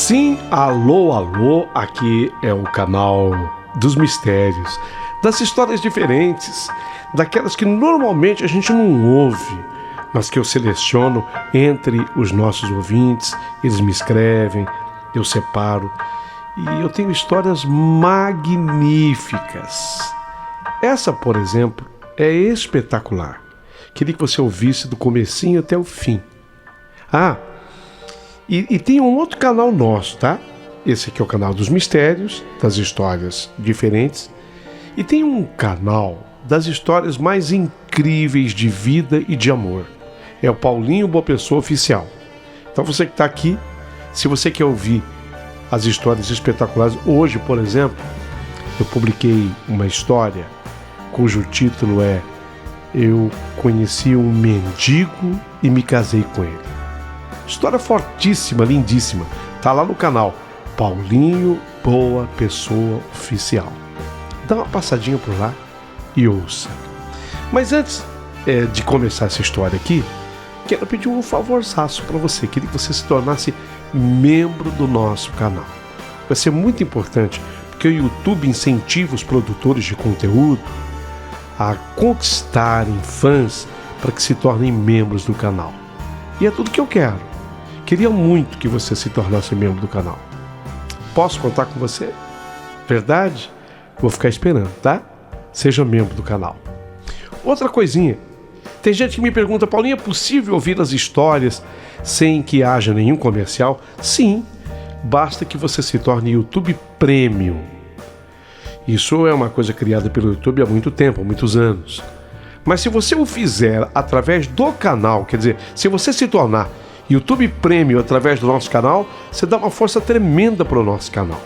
Sim, alô, alô, aqui é o canal dos mistérios, das histórias diferentes, daquelas que normalmente a gente não ouve, mas que eu seleciono entre os nossos ouvintes, eles me escrevem, eu separo, e eu tenho histórias magníficas. Essa, por exemplo, é espetacular. Queria que você ouvisse do comecinho até o fim. E tem um outro canal nosso, tá? Esse aqui é o canal dos mistérios, das histórias diferentes. E tem um canal das histórias mais incríveis de vida e de amor. É o Paulinho Boa Pessoa Oficial. Então você que está aqui, se você quer ouvir as histórias espetaculares, hoje, por exemplo, eu publiquei uma história cujo título é Eu Conheci um Mendigo e Me Casei com Ele. História fortíssima, lindíssima. Tá lá no canal Paulinho Boa Pessoa Oficial. Dá uma passadinha por lá e ouça. Mas antes de começar essa história aqui, quero pedir um favorzaço para você. Queria que você se tornasse membro do nosso canal. Vai ser muito importante, porque o YouTube incentiva os produtores de conteúdo a conquistarem fãs para que se tornem membros do canal. E é tudo que eu quero. Queria muito que você se tornasse membro do canal. Posso contar com você? Verdade? Vou ficar esperando, tá? Seja membro do canal. Outra coisinha. Tem gente que me pergunta, Paulinho, é possível ouvir as histórias sem que haja nenhum comercial? Sim, basta que você se torne YouTube Premium. Isso é uma coisa criada pelo YouTube há muito tempo, há muitos anos. Mas se você o fizer através do canal, quer dizer, se você se tornar YouTube Premium através do nosso canal, você dá uma força tremenda para o nosso canal.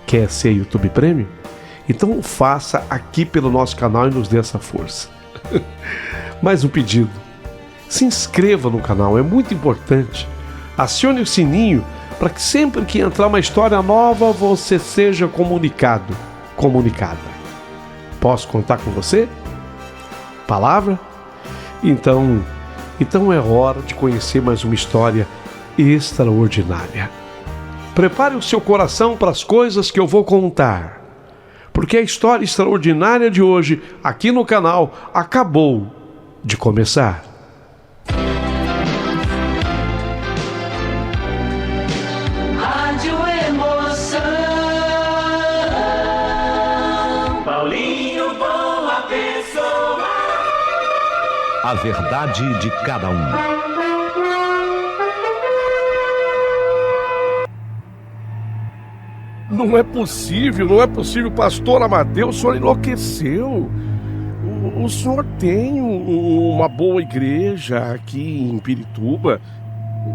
Quer ser YouTube Premium? Então faça aqui pelo nosso canal e nos dê essa força. Mais um pedido. Se inscreva no canal, é muito importante. Acione o sininho para que sempre que entrar uma história nova, você seja comunicada. Posso contar com você? Palavra? Então é hora de conhecer mais uma história extraordinária. Prepare o seu coração para as coisas que eu vou contar, porque a história extraordinária de hoje, aqui no canal, acabou de começar. Rádio Emoção, Paulinho Boa Pessoa. A verdade de cada um. Não é possível, pastor Amadeu, o senhor enlouqueceu. O senhor tem uma boa igreja aqui em Pirituba.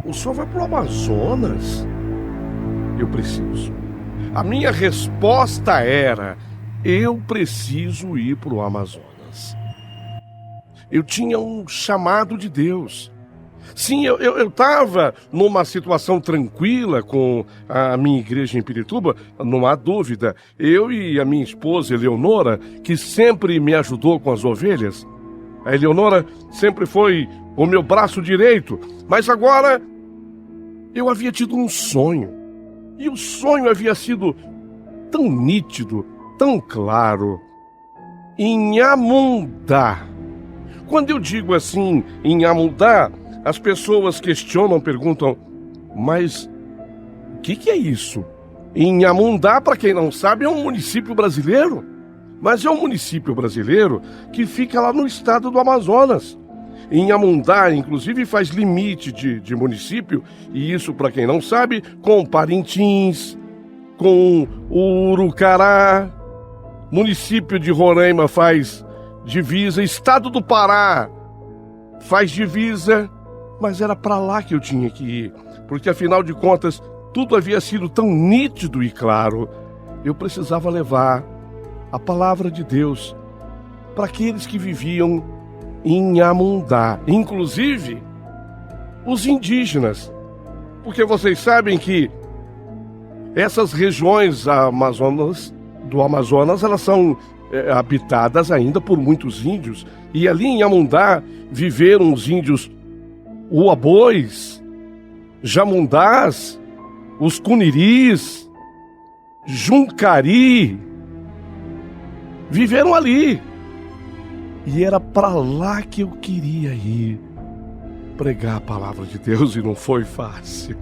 O senhor vai para o Amazonas? Eu preciso. A minha resposta era: eu preciso ir para o Amazonas. Eu tinha um chamado de Deus. Sim, eu estava numa situação tranquila com a minha igreja em Pirituba, não há dúvida. Eu e a minha esposa, Eleonora, que sempre me ajudou com as ovelhas. A Eleonora sempre foi o meu braço direito, mas agora eu havia tido um sonho. E o sonho havia sido tão nítido, tão claro. Inhamundá. Quando eu digo assim, Inhamundá, as pessoas questionam, perguntam, mas o que é isso? Inhamundá, para quem não sabe, é um município brasileiro. Mas é um município brasileiro que fica lá no estado do Amazonas. Inhamundá, inclusive, faz limite de município, e isso, para quem não sabe, com Parintins, com Urucará, município de Roraima faz divisa, estado do Pará faz divisa. Mas era para lá que eu tinha que ir, porque afinal de contas, tudo havia sido tão nítido e claro. Eu precisava levar a palavra de Deus para aqueles que viviam em Inhamundá, inclusive os indígenas. Porque vocês sabem que essas regiões do Amazonas, elas são habitadas ainda por muitos índios. E ali em Inhamundá viveram os índios Uabois, Jamundás os cuniris, Juncari, viveram ali. E era para lá que eu queria ir, pregar a palavra de Deus, e não foi fácil.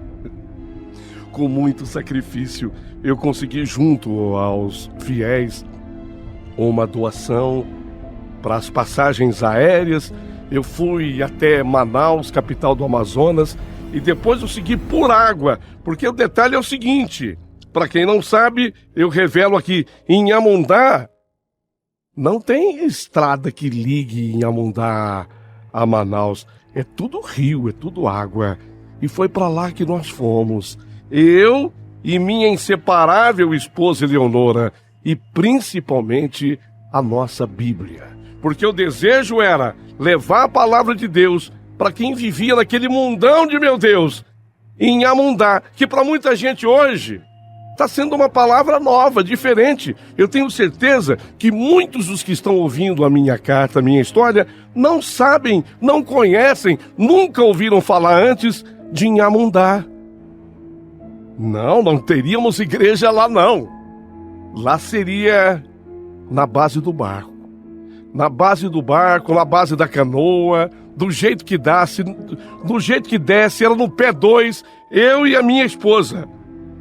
Com muito sacrifício, eu consegui, junto aos fiéis, uma doação para as passagens aéreas. Eu fui até Manaus, capital do Amazonas, e depois eu segui por água, porque o detalhe é o seguinte, para quem não sabe, eu revelo aqui, em Inhamundá, não tem estrada que ligue Inhamundá a Manaus. É tudo rio, é tudo água. E foi para lá que nós fomos. Eu e minha inseparável esposa Eleonora. E principalmente a nossa Bíblia. Porque o desejo era levar a palavra de Deus para quem vivia naquele mundão de meu Deus, em Inhamundá, que para muita gente hoje está sendo uma palavra nova, diferente. Eu tenho certeza que muitos dos que estão ouvindo a minha carta, a minha história, não sabem, não conhecem, nunca ouviram falar antes de Inhamundá. Não teríamos igreja lá não. Lá seria na base do barco. Na base do barco, na base da canoa, do jeito que desce, era no pé 2, eu e a minha esposa.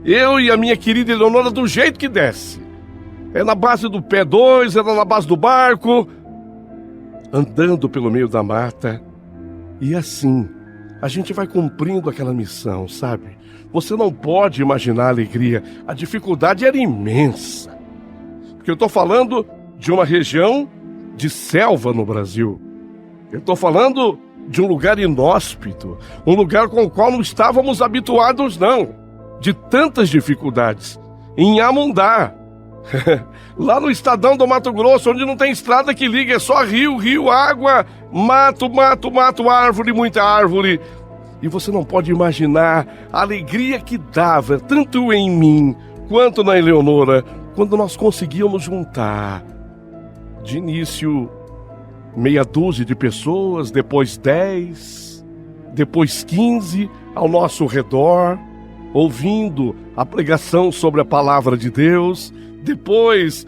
Eu e a minha querida Eleonora, do jeito que desce. É na base do pé 2, era na base do barco, andando pelo meio da mata. E assim, a gente vai cumprindo aquela missão, sabe? Você não pode imaginar a alegria. A dificuldade era imensa. Porque eu estou falando de uma região de selva no Brasil. Eu estou falando de um lugar inóspito, um lugar com o qual não estávamos habituados, não. De tantas dificuldades. Em Inhamundá, lá no estadão do Mato Grosso, onde não tem estrada que liga, é só rio, água, mato, árvore, muita árvore. E você não pode imaginar a alegria que dava, tanto em mim quanto na Eleonora, quando nós conseguíamos juntar, de início, meia dúzia de pessoas, depois 10, depois 15 ao nosso redor, ouvindo a pregação sobre a palavra de Deus, depois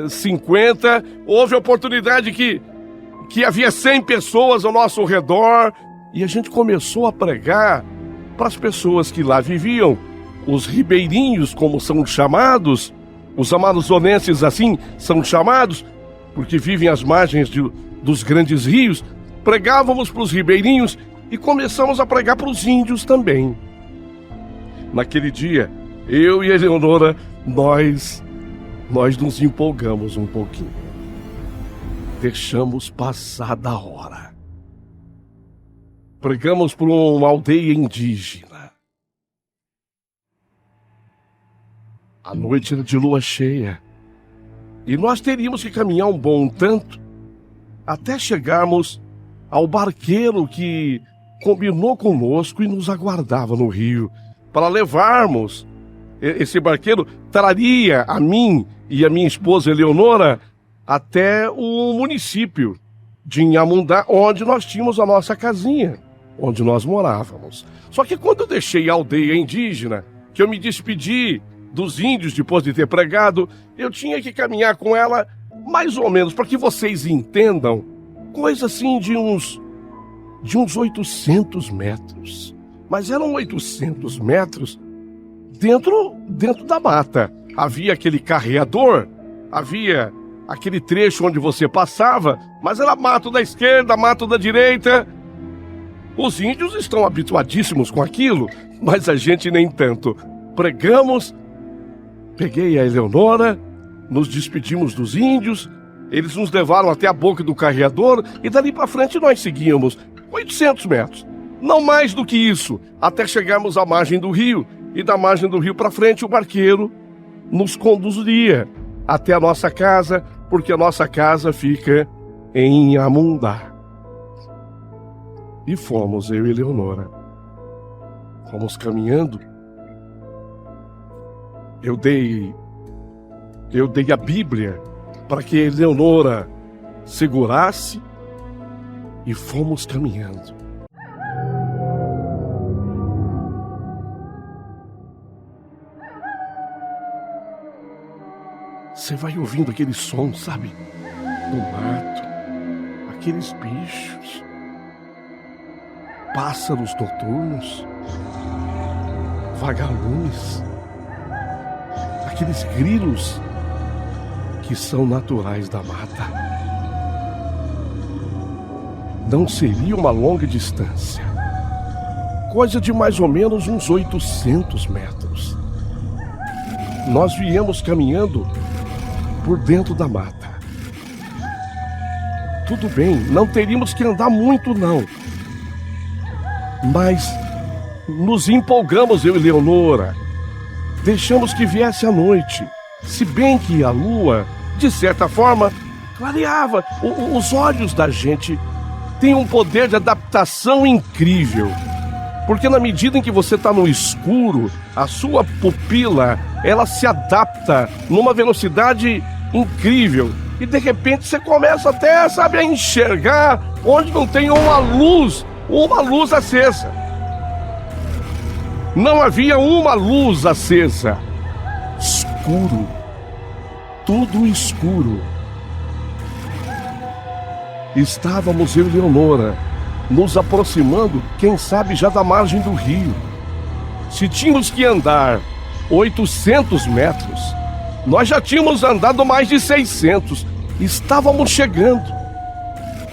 50, houve a oportunidade que havia 100 pessoas ao nosso redor, e a gente começou a pregar para as pessoas que lá viviam, os ribeirinhos, como são chamados, os amazonenses assim são chamados, porque vivem às margens dos grandes rios. Pregávamos para os ribeirinhos e começamos a pregar para os índios também. Naquele dia, eu e a Eleonora, nós nos empolgamos um pouquinho. Deixamos passar da hora. Pregamos por uma aldeia indígena. A noite era de lua cheia. E nós teríamos que caminhar um bom tanto até chegarmos ao barqueiro que combinou conosco e nos aguardava no rio, para levarmos. Esse barqueiro traria a mim e a minha esposa Eleonora até o município de Inhamundá, onde nós tínhamos a nossa casinha, onde nós morávamos. Só que quando eu deixei a aldeia indígena, que eu me despedi dos índios depois de ter pregado, eu tinha que caminhar com ela mais ou menos, para que vocês entendam, coisa assim de uns 800 metros. Mas eram 800 metros dentro da mata. Havia aquele carreador, havia aquele trecho onde você passava, mas era mato da esquerda, mato da direita. Os índios estão habituadíssimos com aquilo, mas a gente nem tanto. Pregamos, peguei a Eleonora, nos despedimos dos índios, eles nos levaram até a boca do carreador e dali para frente nós seguíamos 800 metros. Não mais do que isso, até chegarmos à margem do rio. E da margem do rio para frente o barqueiro nos conduzia até a nossa casa, porque a nossa casa fica em Inhamundá. E fomos, eu e Eleonora. Fomos caminhando. Eu dei a Bíblia para que a Eleonora segurasse e fomos caminhando. você vai ouvindo aquele som, sabe? Do mato, aqueles bichos, pássaros noturnos, vagalumes, aqueles grilos que são naturais da mata. Não seria uma longa distância, coisa de mais ou menos uns 800 metros. Nós viemos caminhando por dentro da mata. Tudo bem, não teríamos que andar muito não, mas nos empolgamos, eu e Leonora. Deixamos que viesse a noite, se bem que a lua, de certa forma, clareava. Os olhos da gente têm um poder de adaptação incrível, porque na medida em que você está no escuro, a sua pupila, ela se adapta numa velocidade incrível. E de repente você começa até, sabe, a enxergar onde não tem uma luz acesa. Não havia uma luz acesa. Escuro. Tudo escuro. Estávamos eu e Leonora nos aproximando, quem sabe já da margem do rio. Se tínhamos que andar 800 metros, nós já tínhamos andado mais de 600. Estávamos chegando.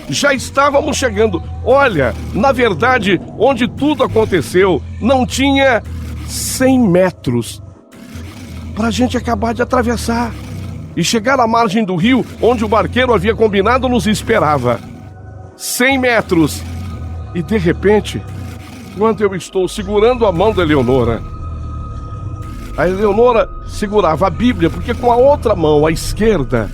Já estávamos chegando. Olha, na verdade, onde tudo aconteceu, não tinha 100 metros para a gente acabar de atravessar e chegar à margem do rio, onde o barqueiro havia combinado nos esperava. 100 metros. E de repente, quando eu estou segurando a mão da Eleonora, a Eleonora segurava a Bíblia, porque com a outra mão, à esquerda,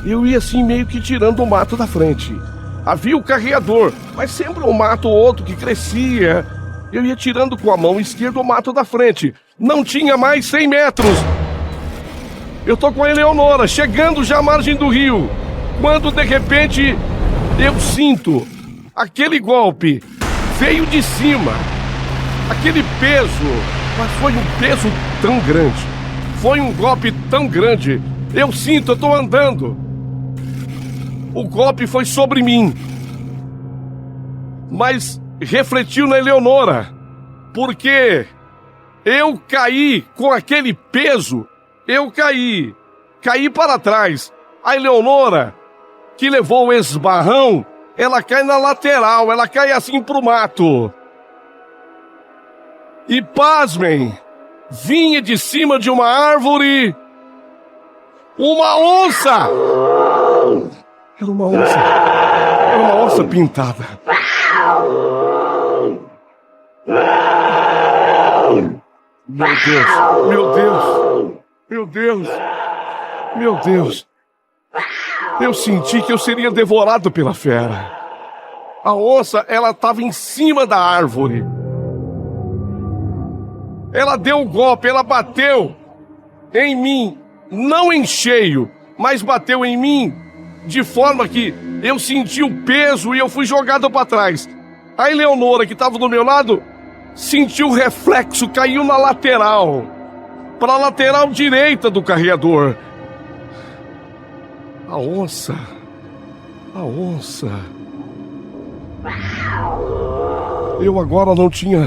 eu ia assim meio que tirando o mato da frente. Havia o carreador, mas sempre um mato ou outro que crescia. Eu ia tirando com a mão esquerda o mato da frente. Não tinha mais 100 metros. Eu tô com a Eleonora, chegando já à margem do rio, quando de repente eu sinto aquele golpe veio de cima. Aquele peso, mas foi um peso tão grande. Foi um golpe tão grande. Eu sinto, eu tô andando. O golpe foi sobre mim, mas refletiu na Eleonora, porque eu caí com aquele peso, caí para trás. A Eleonora, que levou o esbarrão, ela cai na lateral, ela cai assim pro mato. E pasmem, vinha de cima de uma árvore uma onça! Era uma onça pintada. Meu Deus, meu Deus, meu Deus, meu Deus. Eu senti que eu seria devorado pela fera. A onça, ela estava em cima da árvore. Ela deu um golpe, ela bateu em mim, não em cheio, mas bateu em mim de forma que eu senti o peso e eu fui jogado para trás. A Eleonora, que estava do meu lado, sentiu o reflexo, caiu na lateral, para a lateral direita do carreador. A onça. Eu agora não tinha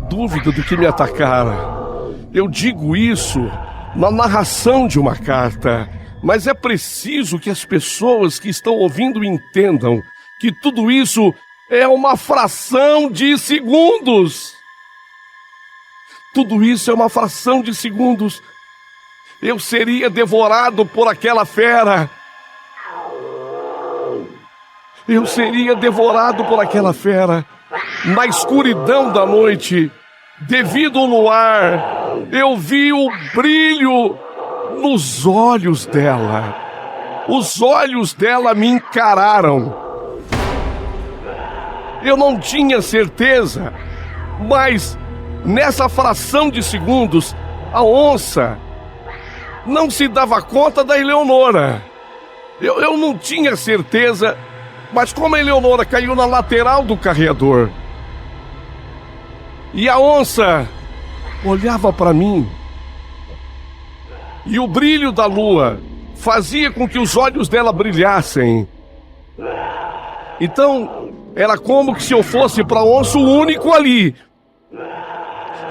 dúvida do que me atacara. Eu digo isso na narração de uma carta, mas é preciso que as pessoas que estão ouvindo entendam que tudo isso é uma fração de segundos. Tudo isso é uma fração de segundos. Eu seria devorado por aquela fera. Eu seria devorado por aquela fera. Na escuridão da noite, devido ao luar, eu vi o brilho nos olhos dela. Os olhos dela me encararam. Eu não tinha certeza, mas nessa fração de segundos, a onça não se dava conta da Eleonora. Eu não tinha certeza, mas como a Eleonora caiu na lateral do carreador, e a onça olhava para mim e o brilho da lua fazia com que os olhos dela brilhassem. Então, era como que se eu fosse para onça o único ali.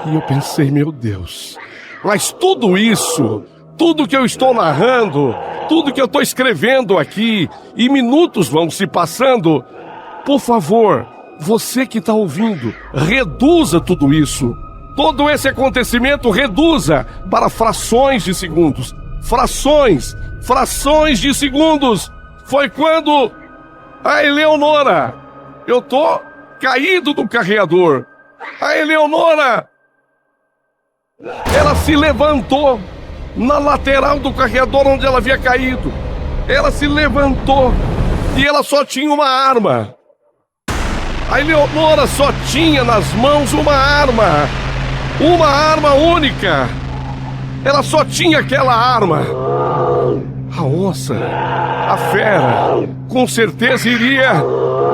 E eu pensei, meu Deus, mas tudo isso, tudo que eu estou narrando, tudo que eu estou escrevendo aqui, e minutos vão se passando, por favor, você que está ouvindo, reduza tudo isso. Todo esse acontecimento reduza para frações de segundos. Frações de segundos. Foi quando a Eleonora, eu tô caído do carreador. A Eleonora, ela se levantou na lateral do carreador onde ela havia caído. Ela se levantou e ela só tinha uma arma. A Eleonora só tinha nas mãos uma arma única. Ela só tinha aquela arma. A onça, a fera, com certeza iria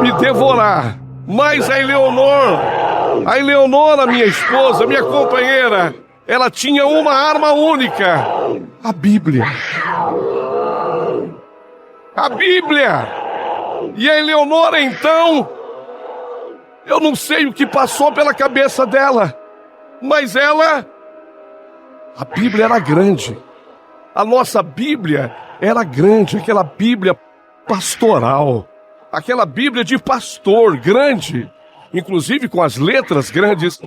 me devorar. Mas a Eleonora, minha esposa, minha companheira, ela tinha uma arma única: a Bíblia. A Bíblia! E a Eleonora, então, eu não sei o que passou pela cabeça dela, mas a Bíblia era grande. A nossa Bíblia era grande, aquela Bíblia pastoral, aquela Bíblia de pastor grande, inclusive com as letras grandes.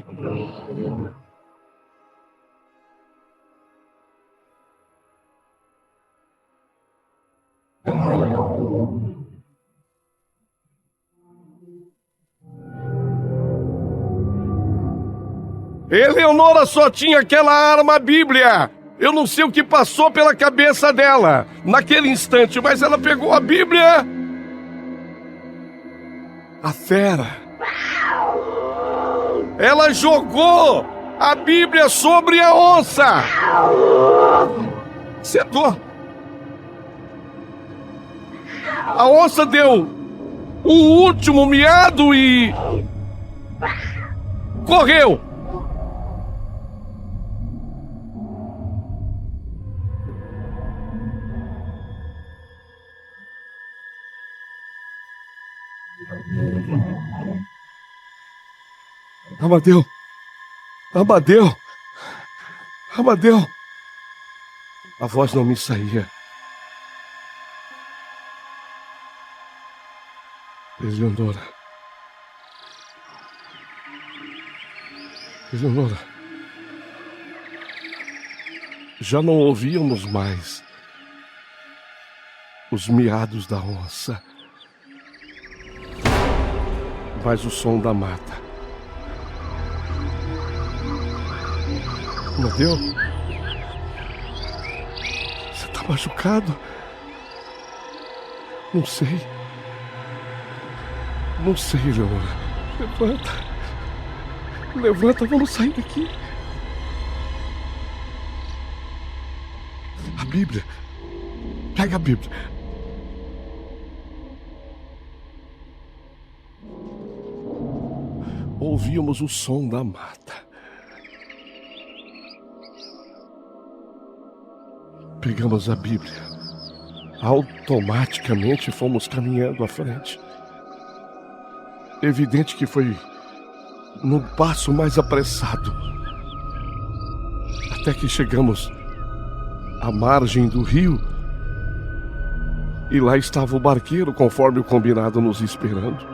Eleonora só tinha aquela arma, a Bíblia. Eu não sei o que passou pela cabeça dela naquele instante, mas ela pegou a Bíblia. A fera. Ela jogou a Bíblia sobre a onça. Acertou. A onça deu um último miado e correu. Amadeu! Amadeu! Amadeu! A voz não me saía. Eleonora. Eleonora. Já não ouvíamos mais os miados da onça, mas o som da mata. Amadeu? Você tá machucado? Não sei. Não sei, Eleonora. Levanta. Levanta, vamos sair daqui. A Bíblia. Pega a Bíblia. Ouvíamos o som da mata. Pegamos a Bíblia. Automaticamente fomos caminhando à frente. Evidente que foi num passo mais apressado. Até que chegamos à margem do rio. E lá estava o barqueiro, conforme o combinado, nos esperando.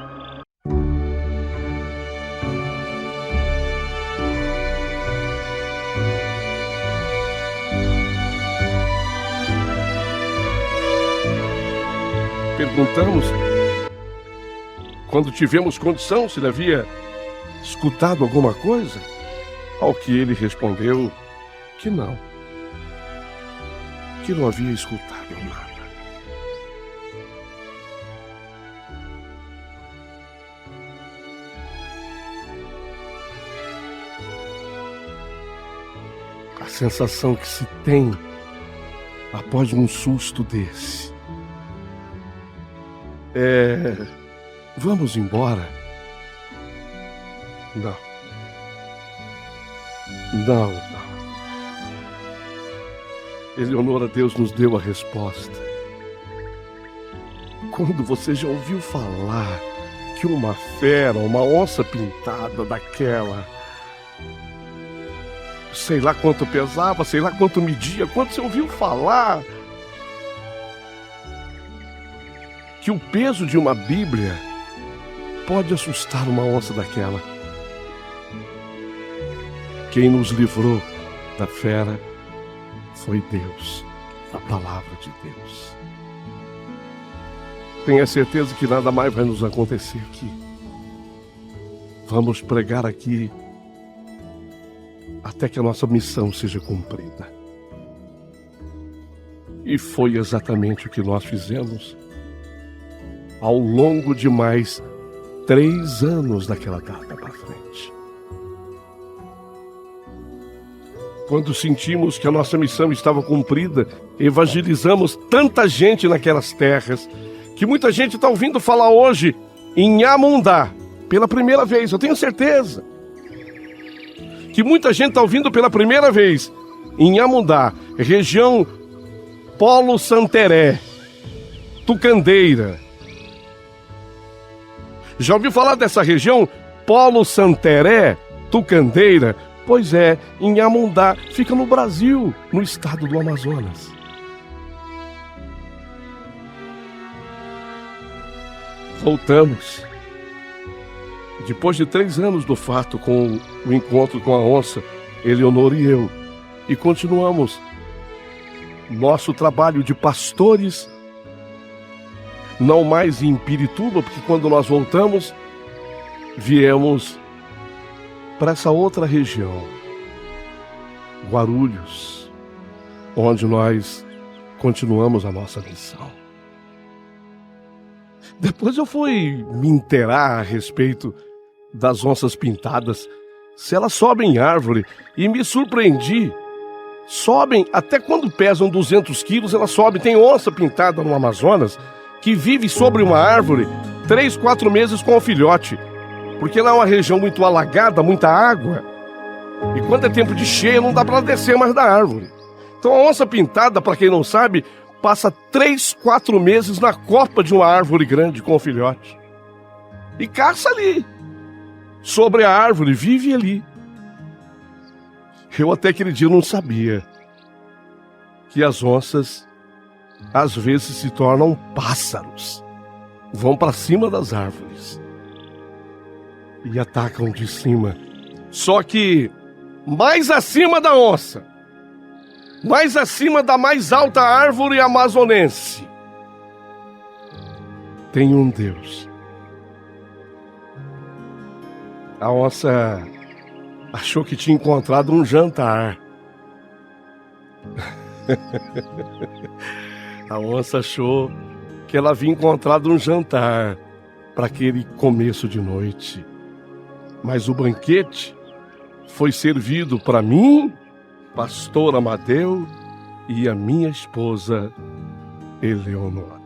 Perguntamos, quando tivemos condição, se ele havia escutado alguma coisa, ao que ele respondeu que não havia escutado nada. A sensação que se tem após um susto desse vamos embora? Não. Eleonora, Deus nos deu a resposta. Quando você já ouviu falar que uma fera, uma onça pintada daquela, sei lá quanto pesava, sei lá quanto media, quando você ouviu falar que o peso de uma Bíblia pode assustar uma onça daquela? Quem nos livrou da fera foi Deus, a palavra de Deus. Tenha certeza que nada mais vai nos acontecer aqui. Vamos pregar aqui até que a nossa missão seja cumprida. E foi exatamente o que nós fizemos ao longo de mais 3 anos daquela data para frente. Quando sentimos que a nossa missão estava cumprida, evangelizamos tanta gente naquelas terras, que muita gente está ouvindo falar hoje em Amundá, pela primeira vez, eu tenho certeza. Que muita gente está ouvindo pela primeira vez em Amundá, região Polo Santeré, Tucandeira. Já ouviu falar dessa região Polo Santeré, Tucandeira? Pois é, em Amundá, fica no Brasil, no estado do Amazonas. Voltamos. Depois de 3 anos do fato, com o encontro com a onça, Eleonora e eu, e continuamos nosso trabalho de pastores, não mais em Pirituba, porque quando nós voltamos, viemos para essa outra região, Guarulhos, onde nós continuamos a nossa missão. Depois eu fui me inteirar a respeito das onças pintadas, se elas sobem em árvore, e me surpreendi. Sobem, até quando pesam 200 quilos, elas sobem. Tem onça pintada no Amazonas que vive sobre uma árvore 3, 4 meses com o filhote, porque lá é uma região muito alagada, muita água, e quando é tempo de cheia não dá para descer mais da árvore. Então a onça pintada, para quem não sabe, passa 3, 4 meses na copa de uma árvore grande com o filhote. E caça ali, sobre a árvore, vive ali. Eu até aquele dia não sabia que as onças, às vezes, se tornam pássaros. Vão para cima das árvores e atacam de cima. Só que mais acima da onça, mais acima da mais alta árvore amazonense, tem um Deus. A onça achou que tinha encontrado um jantar. A onça achou que ela havia encontrado um jantar para aquele começo de noite. Mas o banquete foi servido para mim, pastor Amadeu, e a minha esposa, Eleonora.